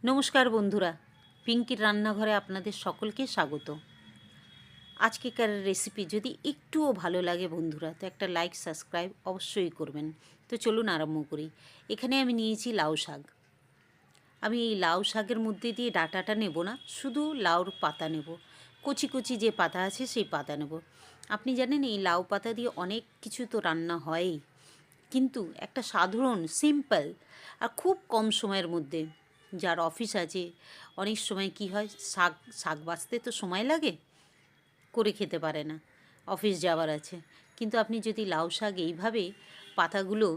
নমস্কার বন্ধুরা, পিঙ্কির রান্নাঘরে আপনাদের সকলকে স্বাগত। আজকেকার রেসিপি যদি একটুও ভালো লাগে বন্ধুরা, তো একটা লাইক সাবস্ক্রাইব অবশ্যই করবেন। তো চলুন আরম্ভ করি। এখানে আমি নিয়েছি লাউ শাক। আমি এই লাউ শাকের মধ্যে দিয়ে ডাঁটাটা নেব না, শুধু লাউর পাতা নেব। কচি কচি যে পাতা আছে সেই পাতা নেব। আপনি জানেন এই লাউ পাতা দিয়ে অনেক কিছু তো রান্না হয়ই, কিন্তু একটা সাধারণ সিম্পল আর খুব কম সময়ের মধ্যে, যার অফিস আছে, অনেক সময় কি হয়, শাক শাক বাছতে তো সময় লাগে, করে খেতে পারে না, অফিস যাওয়ার আছে। কিন্তু আপনি যদি লাউ শাক এইভাবে পাতাগুলো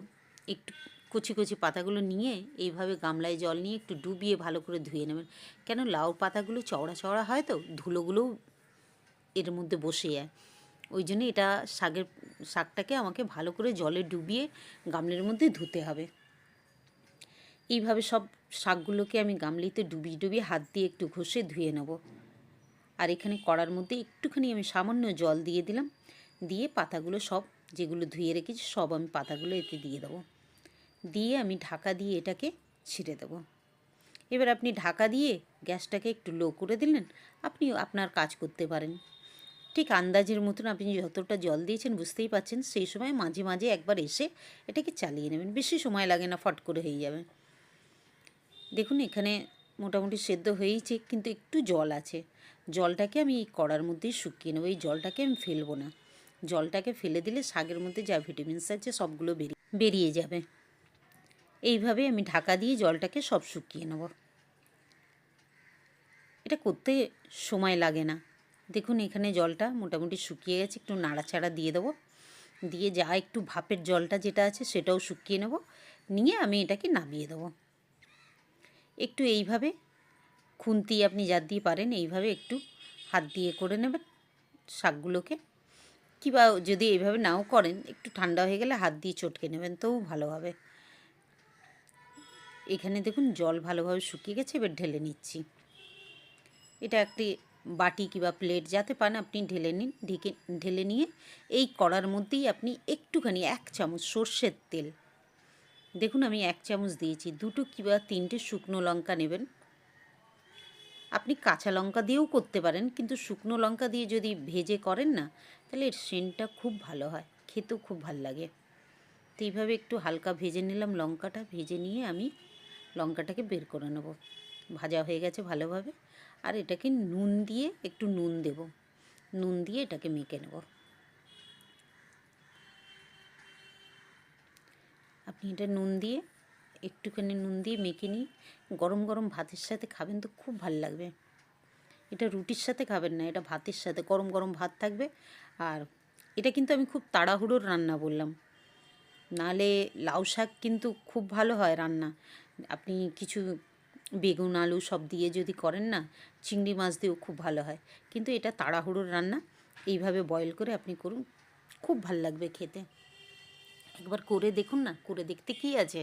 একটু কচি কচি পাতাগুলো নিয়ে এইভাবে গামলায় জল নিয়ে একটু ডুবিয়ে ভালো করে ধুয়ে নেবেন। কেন, লাউ পাতাগুলো চওড়া চওড়া হয় তো, ধুলোগুলোও এর মধ্যে বসে যায়। ওই জন্য এটা শাকটাকে আমাকে ভালো করে জলে ডুবিয়ে গামলার মধ্যে ধুতে হবে। এইভাবে সব শাকগুলোকে আমি গামলিতে ডুবিয়ে ডুবিয়ে হাত দিয়ে একটু ঘষে ধুয়ে নেব। আর এখানে কড়ার মধ্যে একটুখানি আমি সামান্য জল দিয়ে দিলাম, দিয়ে পাতাগুলো সব যেগুলো ধুয়ে রেখেছি সব আমি পাতাগুলো এতে দিয়ে দেবো। দিয়ে আমি ঢাকা দিয়ে এটাকে ছিঁড়ে দেবো। এবার আপনি ঢাকা দিয়ে গ্যাসটাকে একটু লো করে দিলেন, আপনি আপনার কাজ করতে পারেন। ঠিক আন্দাজের মতন আপনি যতটা জল দিয়েছেন বুঝতেই পাচ্ছেন, সেই সময় মাঝে মাঝে একবার এসে এটাকে চালিয়ে নেবেন। বেশি সময় লাগে না, ফট করে হয়ে যাবে। দেখুন এখানে মোটামুটি সেদ্ধ হয়েইছে, কিন্তু একটু জল আছে। জলটাকে আমি এই কড়ার মধ্যেই শুকিয়ে নেবো। এই জলটাকে আমি ফেলবো না। জলটাকে ফেলে দিলে শাকের মধ্যে যা ভিটামিনস আছে সবগুলো বেরিয়ে যাবে। এইভাবে আমি ঢাকা দিয়ে জলটাকে সব শুকিয়ে নেব। এটা করতে সময় লাগে না। দেখুন এখানে জলটা মোটামুটি শুকিয়ে গেছে, একটু নাড়াচাড়া দিয়ে দেবো। দিয়ে যা একটু ভাপের জলটা যেটা আছে সেটাও শুকিয়ে নেব, নিয়ে আমি এটাকে নামিয়ে দেবো। একটু এইভাবে খুন্তি আপনি যা দিয়ে পারেন এইভাবে একটু হাত দিয়ে করে নেবেন শাকগুলোকে, কিংবা যদি এইভাবে নাও করেন একটু ঠান্ডা হয়ে গেলে হাত দিয়ে চটকে নেবেন, তবু ভালো হবে। এখানে দেখুন জল ভালোভাবে শুকিয়ে গেছে, এবার ঢেলে নিচ্ছি। এটা একটি বাটি কিংবা প্লেট যাতে পান আপনি ঢেলে নিন। ঢেলে নিয়ে এই কড়ার মধ্যেই আপনি একটুখানি 1 চামচ সর্ষের তেল, দেখুন আমি 1 চামচ দিয়েছি, 2টো কিংবা 3টে শুকনো লঙ্কা নেবেন। আপনি কাঁচা লঙ্কা দিয়েও করতে পারেন, কিন্তু শুকনো লঙ্কা দিয়ে যদি ভেজে করেন না, তাহলে এর সেন্টটা খুব ভালো হয়, খেতেও খুব ভালো লাগে। তো এইভাবে একটু হালকা ভেজে নিলাম লঙ্কাটা। ভেজে নিয়ে আমি লঙ্কাটাকে বের করে নেব। ভাজা হয়ে গেছে ভালোভাবে। আর এটাকে নুন দিয়ে একটু নুন দেব, নুন দিয়ে এটাকে মেখে নেব। আপনি এটা নুন দিয়ে একটুখানি নুন দিয়ে মেখে নিয়ে গরম গরম ভাতের সাথে খাবেন তো খুব ভালো লাগবে। এটা রুটির সাথে খাবেন না, এটা ভাতের সাথে, গরম গরম ভাত থাকবে। আর এটা কিন্তু আমি খুব তাড়াহুড়োর রান্না বললাম, নালে লাউ শাক কিন্তু খুব ভালো হয় রান্না। আপনি কিছু বেগুন আলু সব দিয়ে যদি করেন না, চিংড়ি মাছ দিয়েও খুব ভালো হয়। কিন্তু এটা তাড়াহুড়োর রান্না, এইভাবে বয়েল করে আপনি করুন, খুব ভাল লাগবে খেতে। একবার করে দেখুন না, করে দেখতে কী আছে।